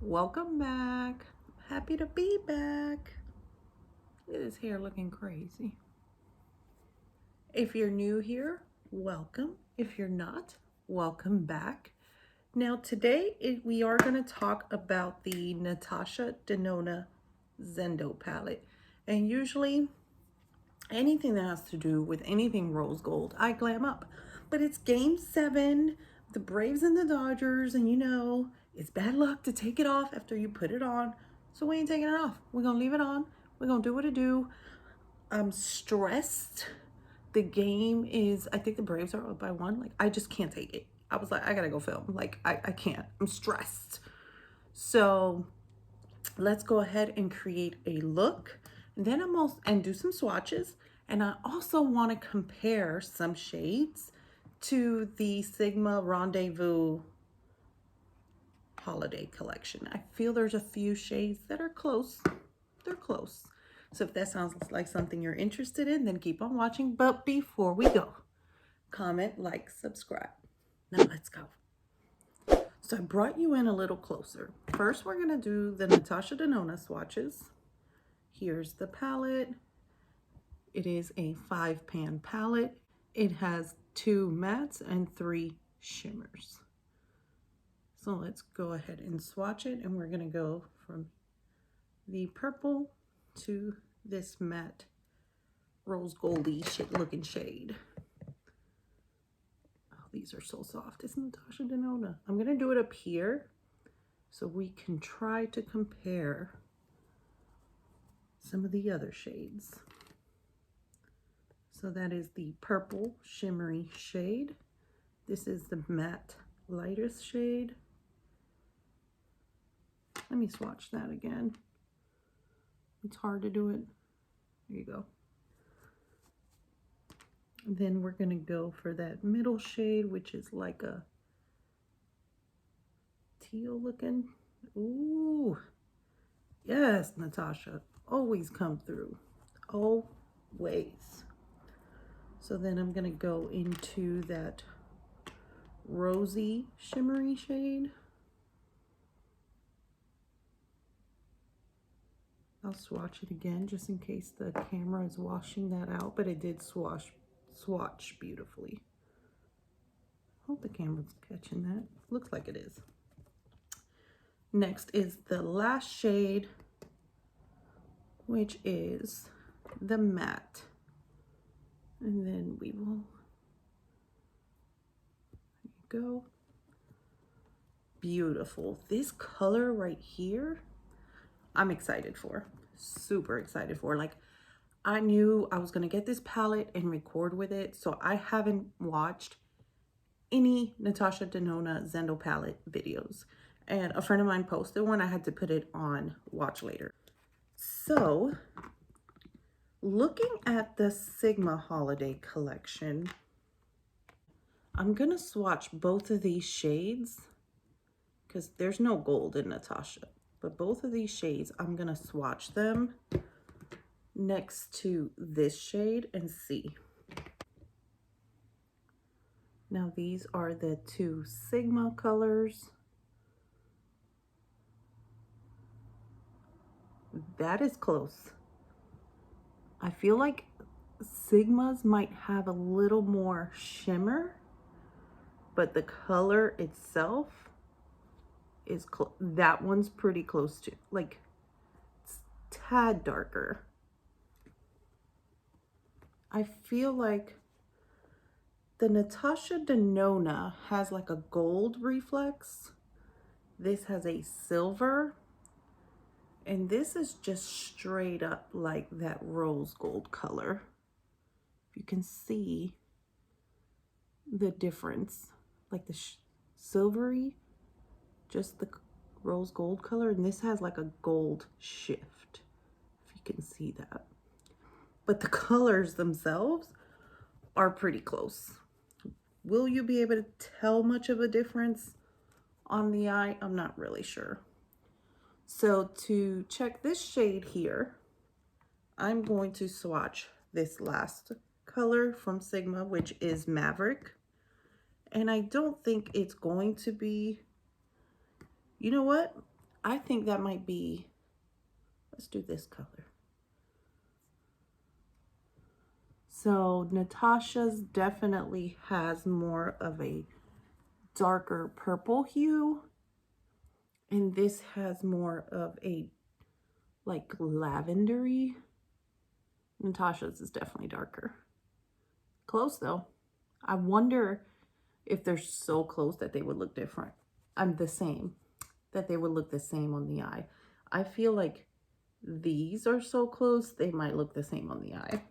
Welcome back. Happy to be back. Look at his hair looking crazy. If you're new here, welcome. If you're not, welcome back. Now today we are going to talk about the Natasha Denona Zendo palette. And usually anything that has to do with anything rose gold, I glam up. But it's game 7, the Braves and the Dodgers, and you know, it's bad luck to take it off after you put it on. So we ain't taking it off. We're gonna leave it on. We're gonna do what it do. I'm stressed. The game is, I think the Braves are up by 1. Like, I just can't take it. I was like, I gotta go film. Like, I can't. I'm stressed. So let's go ahead and create a look. And then and do some swatches. And I also want to compare some shades to the Sigma Rendezvous holiday collection. I feel there's a few shades that are close. They're close. So if that sounds like something you're interested in, then keep on watching. But before we go, comment, like, subscribe. Now let's go. So I brought you in a little closer. First, we're going to do the Natasha Denona swatches. Here's the palette. It is a 5-pan palette. It has 2 mattes and 3 shimmers. So let's go ahead and swatch it, and we're going to go from the purple to this matte rose goldy looking shade. Oh, these are so soft. It's Natasha Denona. I'm going to do it up here so we can try to compare some of the other shades. So that is the purple shimmery shade. This is the matte lightest shade. Let me swatch that again. It's hard to do it. There you go. And then we're going to go for that middle shade, which is like a teal looking. Ooh. Yes, Natasha. Always come through. Always. So then I'm going to go into that rosy shimmery shade. I'll swatch it again just in case the camera is washing that out, but it did swatch beautifully. Hope the camera's catching that. Looks like it is. Next is the last shade, which is the matte. And then we will, there you go. Beautiful. This color right here, I'm excited for. Super excited for. Like, I knew I was going to get this palette and record with it. So I haven't watched any Natasha Denona Zendo palette videos. And a friend of mine posted one. I had to put it on watch later. So looking at the Sigma holiday collection, I'm going to swatch both of these shades because there's no gold in Natasha. But both of these shades, I'm going to swatch them next to this shade and see. Now these are the 2 Sigma colors. That is close. I feel like Sigmas might have a little more shimmer, but the color itself is that one's pretty close to, like, it's tad darker. I feel like the Natasha Denona has like a gold reflex. This has a silver. And this is just straight up like that rose gold color. You can see the difference, like the silvery, just the rose gold color, and this has like a gold shift, if you can see that. But the colors themselves are pretty close. Will you be able to tell much of a difference on the eye? I'm not really sure. So to check this shade here, I'm going to swatch this last color from Sigma, which is Maverick. And I don't think it's going to be, you know what? I think that might be, let's do this color. So Natasha's definitely has more of a darker purple hue, and this has more of a like lavendery. Natasha's is definitely darker. Close though. I wonder if they're so close that they would look different. I'm the same, that they would look the same on the eye. I feel like these are so close, they might look the same on the eye.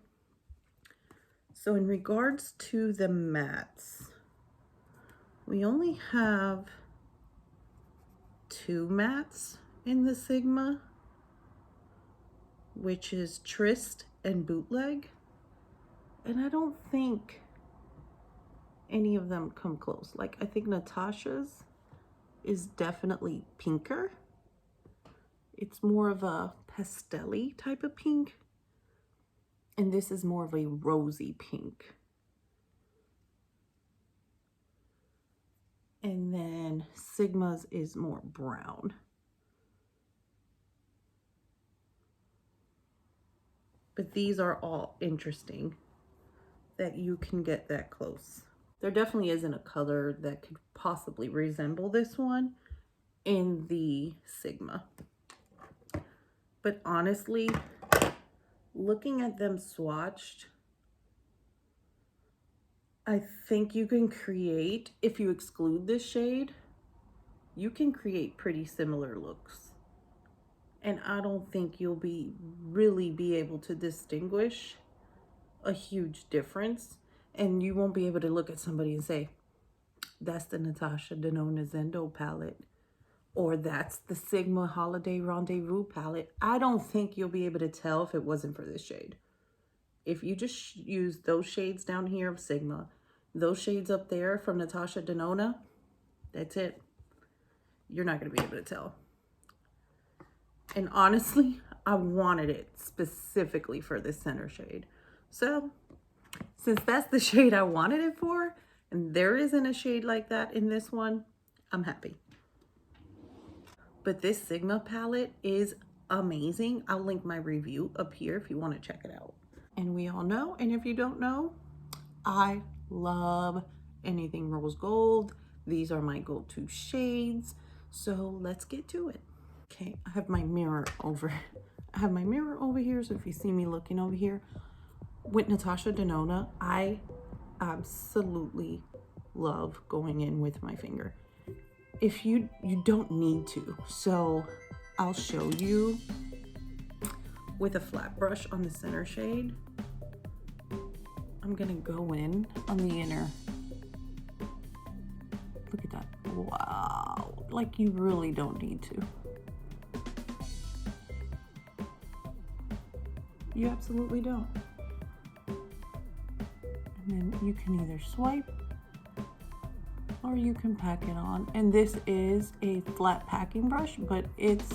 So in regards to the mattes, we only have 2 mattes in the Sigma, which is Tryst and Bootleg. And I don't think any of them come close. Like, I think Natasha's is definitely pinker. It's more of a pastel-y type of pink. And this is more of a rosy pink. And then Sigma's is more brown. But these are all interesting that you can get that close. There definitely isn't a color that could possibly resemble this one in the Sigma. But honestly, looking at them swatched, I think you can create, if you exclude this shade, you can create pretty similar looks. And I don't think you'll really be able to distinguish a huge difference. And you won't be able to look at somebody and say, that's the Natasha Denona Zendo palette, or that's the Sigma Holiday Rendezvous palette. I don't think you'll be able to tell if it wasn't for this shade. If you just use those shades down here of Sigma, those shades up there from Natasha Denona, that's it. You're not going to be able to tell. And honestly, I wanted it specifically for this center shade. So, since that's the shade I wanted it for, and there isn't a shade like that in this one, I'm happy. But this Sigma palette is amazing. I'll link my review up here if you want to check it out. And we all know, and if you don't know, I love anything rose gold. These are my go-to shades. So let's get to it. Okay, I have my mirror over. Here, so if you see me looking over here, with Natasha Denona, I absolutely love going in with my finger. If you don't need to, so I'll show you with a flat brush on the center shade. I'm gonna go in on the inner. Look at that. Wow, like you really don't need to. You absolutely don't. And then you can either swipe or you can pack it on. And this is a flat packing brush, but it's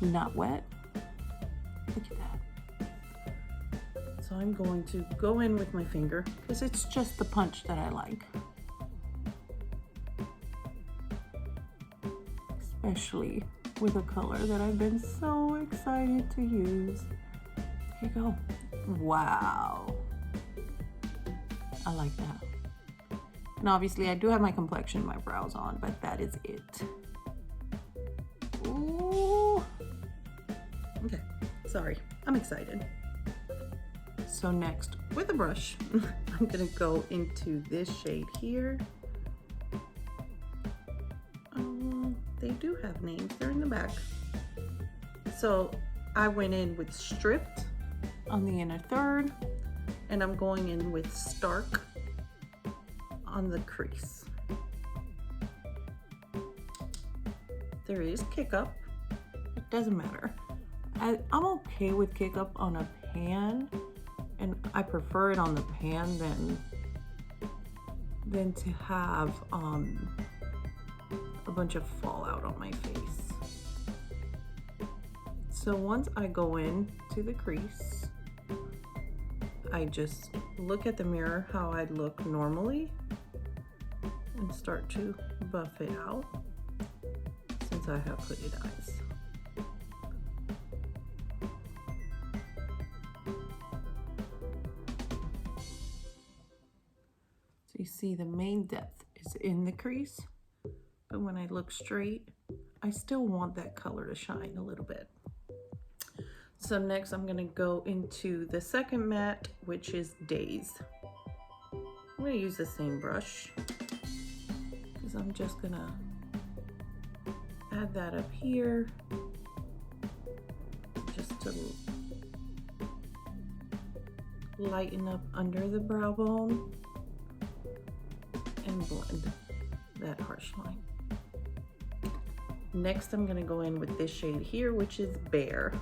not wet. Look at that. So I'm going to go in with my finger because it's just the punch that I like. Especially with a color that I've been so excited to use. Here you go. Wow. I like that. And obviously I do have my complexion, my brows on, but that is it. Ooh. Okay, sorry, I'm excited. So next, with a brush, I'm gonna go into this shade here. They do have names, they're in the back. So I went in with Stripped on the inner third, and I'm going in with Stark on the crease. There is Kick Up, it doesn't matter. I'm okay with Kick Up on a pan, and I prefer it on the pan than to have a bunch of fallout on my face. So once I go in to the crease, I just look at the mirror how I'd look normally and start to buff it out. Since since I have hooded eyes. So you see the main depth is in the crease, but when I look straight, I still want that color to shine a little bit. So next I'm gonna go into the second matte, which is Days. I'm gonna use the same brush because I'm just gonna add that up here just to lighten up under the brow bone and blend that harsh line. Next I'm gonna go in with this shade here, which is Bare.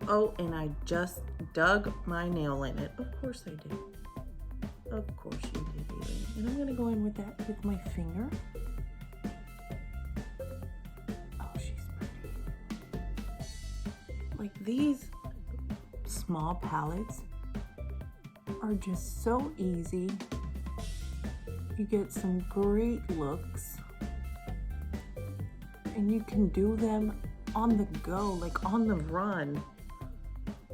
Oh, and I just dug my nail in it. Of course I did. Of course you did, Aileen. And I'm gonna go in with that with my finger. Oh, she's pretty. Like, these small palettes are just so easy. You get some great looks. And you can do them on the go, like on the run.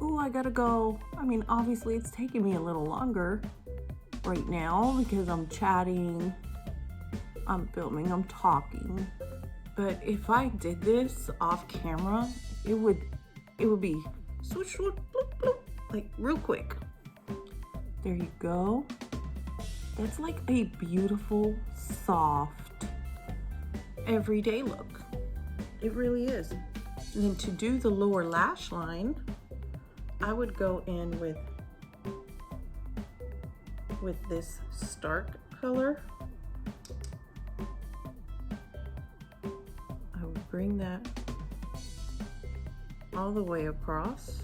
Ooh, I gotta go. I mean, obviously it's taking me a little longer right now because I'm chatting, I'm filming, I'm talking. But if I did this off camera, it would be swoosh, swoosh, bloop, bloop, like real quick. There you go. That's like a beautiful, soft, everyday look. It really is. And then to do the lower lash line, I would go in with this stark color. I would bring that all the way across.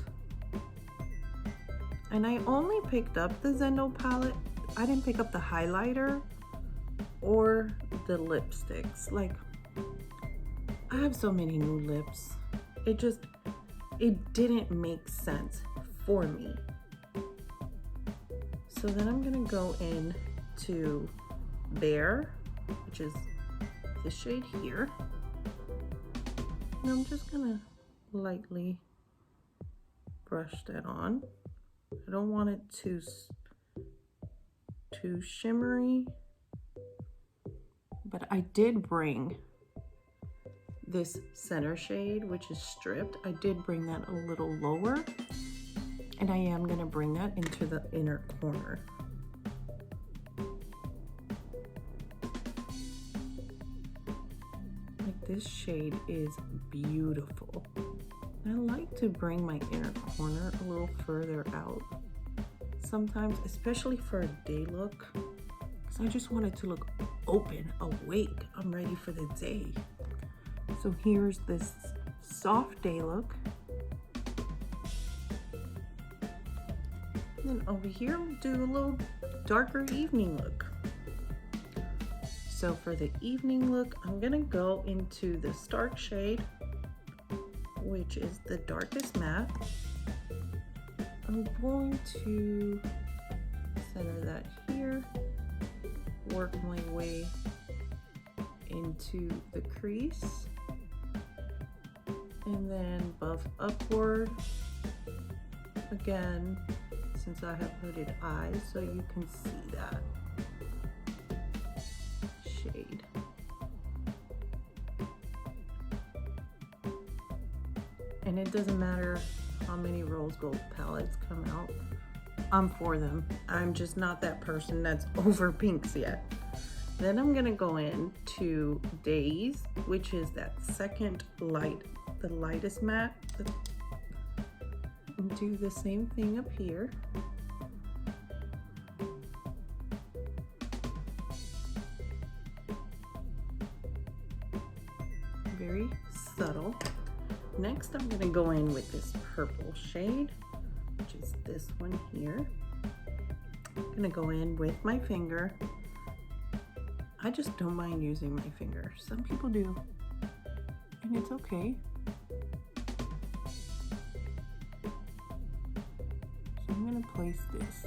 And I only picked up the Zendo palette. I didn't pick up the highlighter or the lipsticks. Like, I have so many new lips. It didn't make sense for me. So then I'm gonna go in to Bare, which is this shade here. And I'm just gonna lightly brush that on. I don't want it too shimmery, but I did bring this center shade, which is Stripped. I did bring that a little lower, and I am gonna bring that into the inner corner. Like, this shade is beautiful. And I like to bring my inner corner a little further out sometimes, especially for a day look, because I just want it to look open, awake. I'm ready for the day. So here's this soft day look. And then over here, we'll do a little darker evening look. So for the evening look, I'm gonna go into the Stark shade, which is the darkest matte. I'm going to center that here, work my way into the crease, and then buff upward again, since I have hooded eyes, so you can see that shade. And it doesn't matter how many rose gold palettes come out, I'm for them. I'm just not that person that's over pinks yet. Then I'm gonna go in to Days, which is that second light, the lightest matte, and do the same thing up here. Very subtle. Next, I'm gonna go in with this purple shade, which is this one here. I'm gonna go in with my finger. I just don't mind using my finger. Some people do, and it's okay. So I'm gonna place this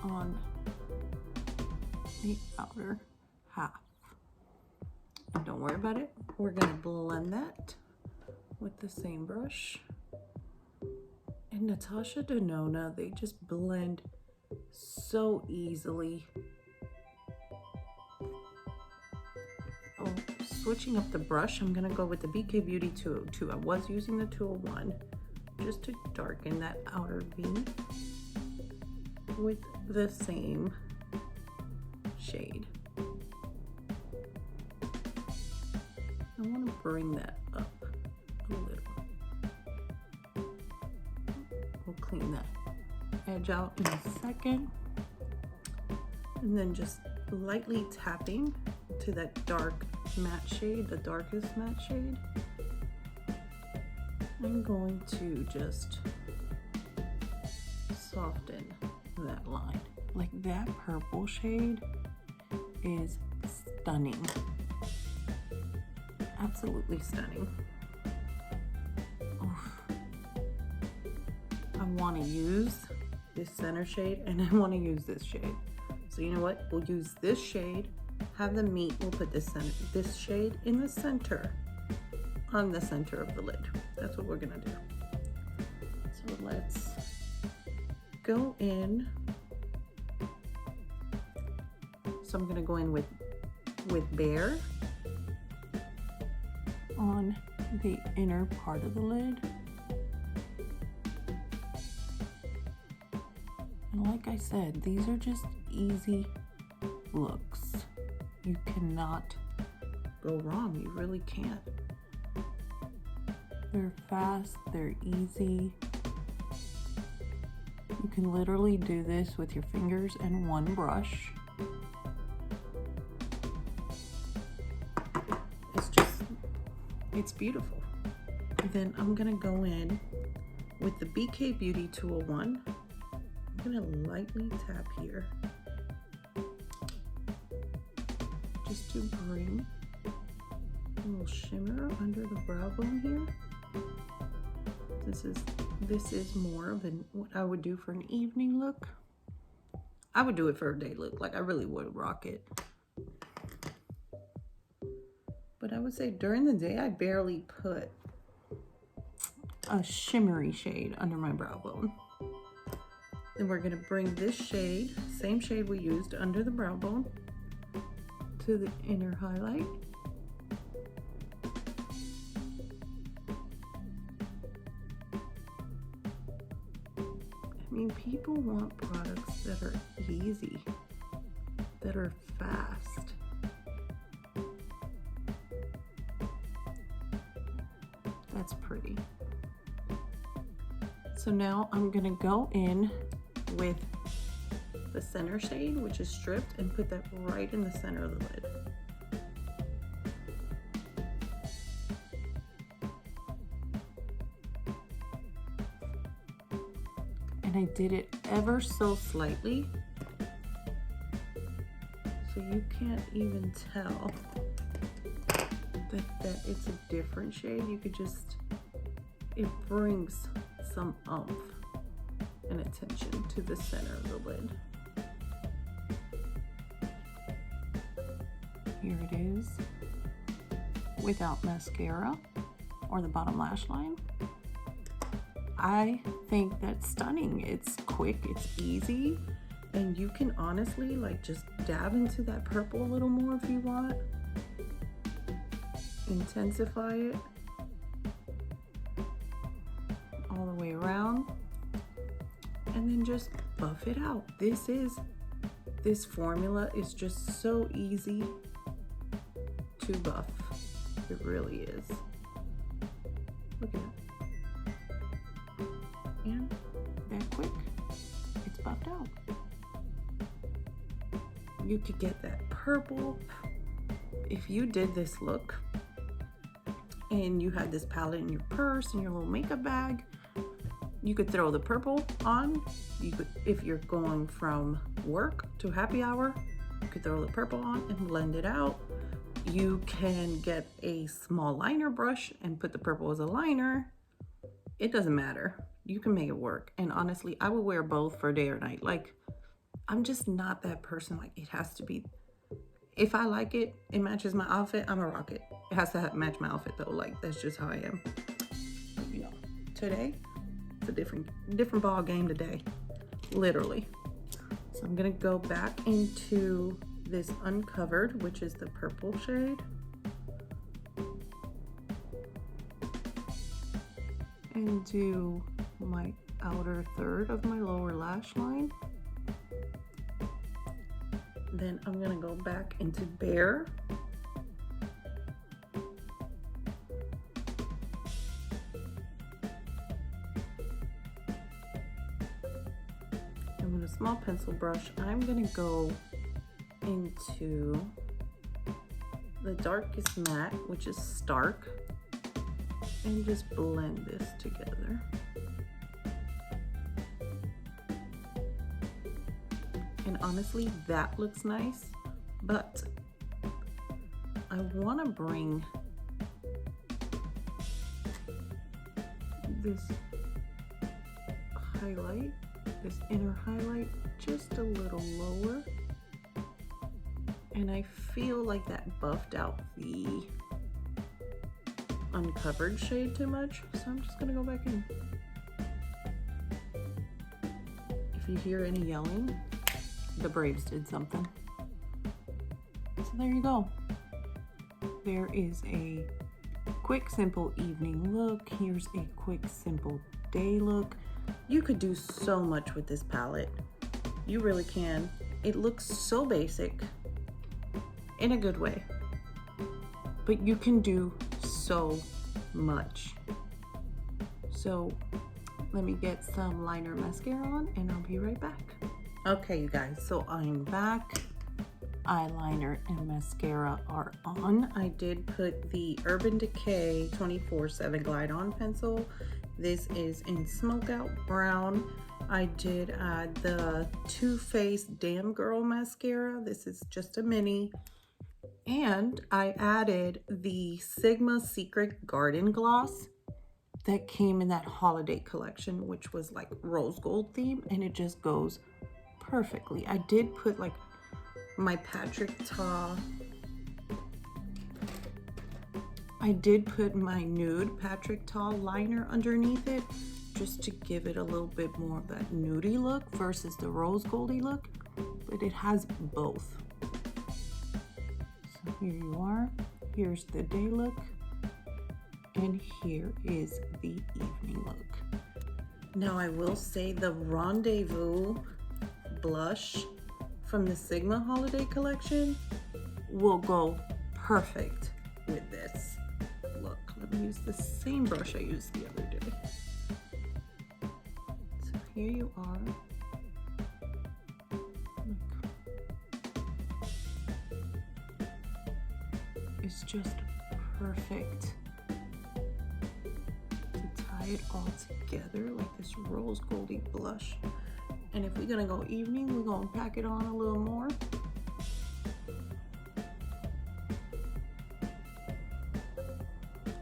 on the outer half. And don't worry about it. We're gonna blend that with the same brush. And Natasha Denona, they just blend so easily. Oh, switching up the brush, I'm gonna go with the BK Beauty 202. I was using the 201 just to darken that outer V with the same shade. I want to bring that up a little. We'll clean that edge out in a second. And then just lightly tapping to that dark matte shade, the darkest matte shade. I'm going to just soften that line. Like that purple shade is stunning. Absolutely stunning. Oof. I want to use this center shade and I want to use this shade. So you know what? We'll use this shade, have them meet. We'll put this shade in the center, on the center of the lid. That's what we're gonna do. So let's go in. So I'm gonna go in with Bare on the inner part of the lid. And like I said, these are just easy looks. You cannot go wrong. You really can't. They're fast, they're easy. You can literally do this with your fingers and one brush. It's beautiful. And then I'm gonna go in with the BK Beauty 201. I'm gonna lightly tap here just to bring a little shimmer under the brow bone here. This is more of what I would do for an evening look. I would do it for a day look, like I really would rock it. But I would say during the day, I barely put a shimmery shade under my brow bone. Then we're gonna bring this shade, same shade we used under the brow bone, to the inner highlight. I mean, people want products that are easy, that are fast. That's pretty. So now I'm gonna go in with the center shade, which is stripped, and put that right in the center of the lid. And I did it ever so slightly, so you can't even tell that it's a different shade. You could just, it brings some oomph and attention to the center of the lid. Here it is without mascara or the bottom lash line. I think that's stunning. It's quick, it's easy, and you can honestly like just dab into that purple a little more if you want. Intensify it all the way around and then just buff it out. This formula is just so easy to buff. It really is. Look at it. And that quick, it's buffed out. You could get that purple. If you did this look and you had this palette in your purse and your little makeup bag, you could throw the purple on. You could, if you're going from work to happy hour, you could throw the purple on and blend it out. You can get a small liner brush and put the purple as a liner. It doesn't matter. You can make it work. And honestly, I would wear both for day or night. Like, I'm just not that person. Like, it If I like it, it matches my outfit, I'm gonna rock it. It has to match my outfit though, like that's just how I am. You know, today, it's a different ball game today, literally. So I'm gonna go back into this Uncovered, which is the purple shade. And do my outer third of my lower lash line. Then I'm gonna go back into Bare. And with a small pencil brush, I'm gonna go into the darkest matte, which is Stark, and just blend this together. And honestly, that looks nice, but I want to bring this highlight, this inner highlight, just a little lower. And I feel like that buffed out the Uncovered shade too much, so I'm just gonna go back in. If you hear any yelling, the Braves did something. So there you go. There is a quick, simple evening look. Here's a quick, simple day look. You could do so much with this palette. You really can. It looks so basic in a good way, but you can do so much. So let me get some liner mascara on and I'll be right back. Okay, you guys, so I'm back. Eyeliner and mascara are on. I did put the Urban Decay 24/7 Glide On pencil. This is in Smoke Out Brown. I did add the Too Faced Damn Girl mascara. This is just a mini. And I added the Sigma Secret Garden Gloss that came in that holiday collection, which was like rose gold theme, and it just goes perfectly. I did put like my Patrick Ta. I did put my nude Patrick Ta liner underneath it just to give it a little bit more of that nudie look versus the rose goldy look, but it has both. So here you are. Here's the day look, and here is the evening look. Now I will say the Rendezvous blush from the Sigma holiday collection will go perfect with this look. Let me use the same brush I used the other day. So here you are. Look. It's just perfect to tie it all together like this rose goldy blush. And if we're gonna go evening, we're gonna pack it on a little more.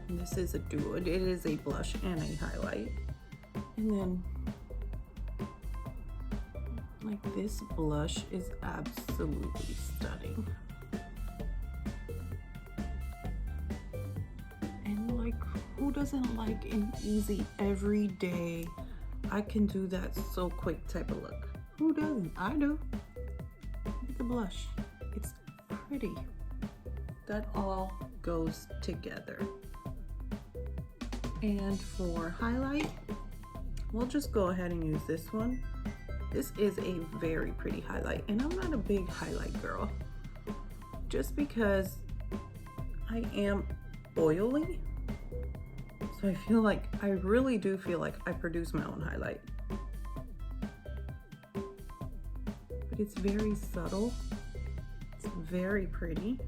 And this is a duo. It is a blush and a highlight. And then, like, this blush is absolutely stunning. And like, who doesn't like an easy everyday, I can do that so quick type of look? Who doesn't? I do. Look at the blush. It's pretty. That all goes together. And for highlight, we'll just go ahead and use this one. This is a very pretty highlight, and I'm not a big highlight girl, just because I am oily. So I feel like, I really do feel like I produce my own highlight. But it's very subtle. It's very pretty.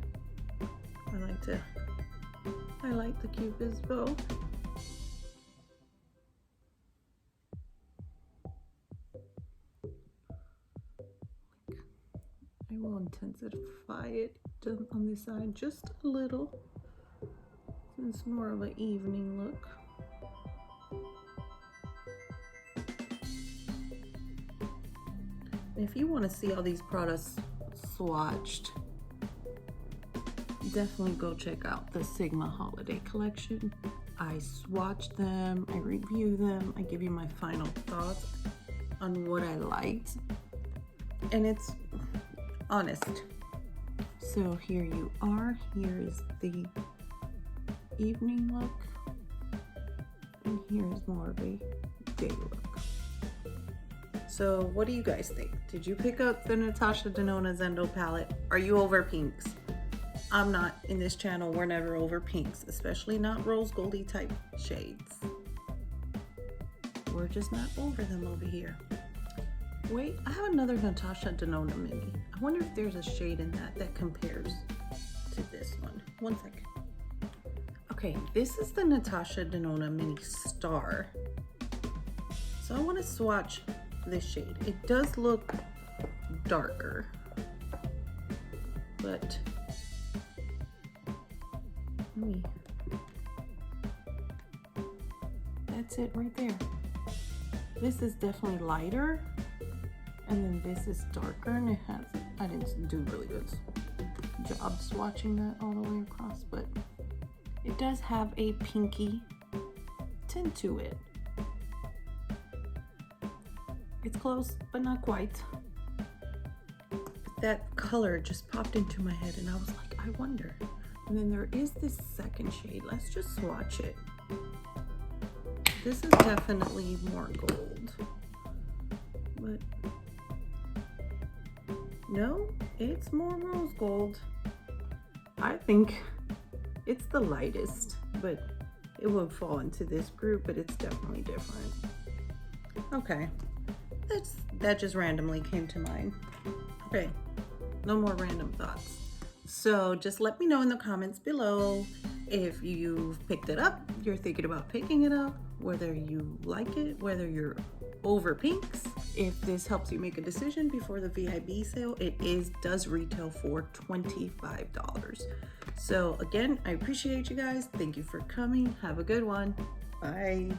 I like to highlight the Cupid's bow. I will intensify it on this side just a little. It's more of an evening look. And if you want to see all these products swatched, definitely go check out the Sigma Holiday Collection. I swatch them, I review them, I give you my final thoughts on what I liked, and it's honest. So here you are. Here is the evening look, and here is more of a day look. So what do you guys think? Did you pick up the Natasha Denona Zendo palette? Are you over pinks? I'm not. In this channel, we're never over pinks, especially not rose goldy type shades. We're just not over them over here. Wait, I have another Natasha Denona mini. I wonder if there's a shade in that compares to this one. One second. Okay, this is the Natasha Denona Mini Star. So I want to swatch this shade. It does look darker, but that's it right there. This is definitely lighter, and then this is darker, and it has, I didn't do really good job swatching that all the way across, but it does have a pinky tint to it. It's close, but not quite. But that color just popped into my head, and I was like, I wonder. And then there is this second shade. Let's just swatch it. This is definitely more gold, but no, it's more rose gold. I think it's the lightest, but it would fall into this group, but it's definitely different. Okay, that just randomly came to mind. Okay, no more random thoughts. So just let me know in the comments below if you've picked it up, you're thinking about picking it up, whether you like it, whether you're over pinks. If this helps you make a decision before the VIB sale, it does retail for $25. So again, I appreciate you guys. Thank you for coming. Have a good one. Bye.